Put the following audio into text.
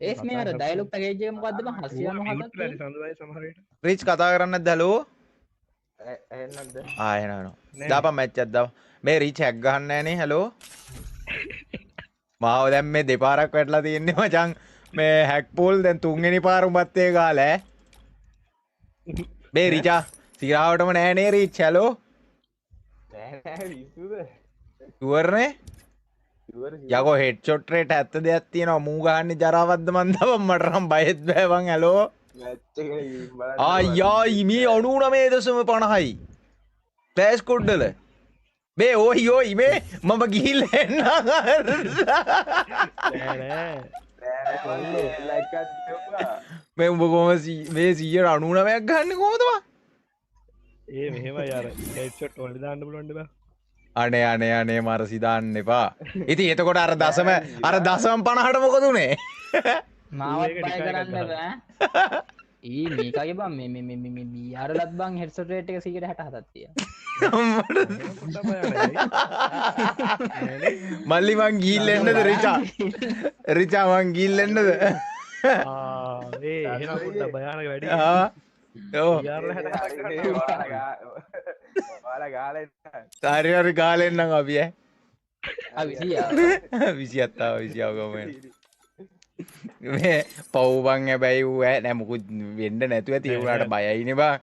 ඒස් මේ අර dialogue package එක මොකද්ද බං 807ක් තියෙන්නේ. රිච් කතා කරන්නත් දලෝ එහෙන්නද ආයනන දාපන් මැච්චක් දාපන් මේ රිච් හැක් ගහන්න නෑනේ හලෝ මාව දැන් මේ දෙපාරක් වැටලා තියෙන්නේ මචං මේ හැක් පූල් දැන් තුන්වෙනි පාර උඹත් ඒ ගාලා මේ රිචා සිරාවටම නෑනේ රිච් හලෝ ෂුවර්නේ යකෝ හෙඩ්ෂොට් රේට් 70 දෙයක් තියෙනවා මූ ගහන්නේ ජරාවද්ද මන් දවම් මට නම් බයෙත් බෑ බං හලෝ ආයා ඉමේ 99.50යි ෆ්ලෑෂ් කොඩ්ඩල මේ ඕයි ඕයි මේ මම ගිහිල්ලා එන්න මේ උඹ කොහොම මේ 199ක් ගන්න කොහොමද බං ඒ මෙහෙම යාර හෙඩ්ෂොට් වල දාන්න පුළුවන් බා අනේ අනේ අනේ මරසි දාන්න එපා ඉතින් එතකොට අර දසම 50ට මොකද උනේ මාවත් බය කරන්න බෑ. ඊ මේකගේ බං මේ බීආරලත් බං හෙඩ්සෙට් රේට් එක 167ක් තියෙනවා. මල්ලි මං ගිහිල්ලා එන්නද රිචා මං ගිහිල්ලා එන්නද ඒ එහෙනම් පොඩ්ඩක් භයානක වැඩි ඔව් හරි හරි ගාලා එන්නම් අපි ඈ 27 ගමන මේ පව් බං හැබැයි ඌ නෑ මුකුත් වෙන්න නැතුව ඇති ඒ උනාට බයයිනේ බං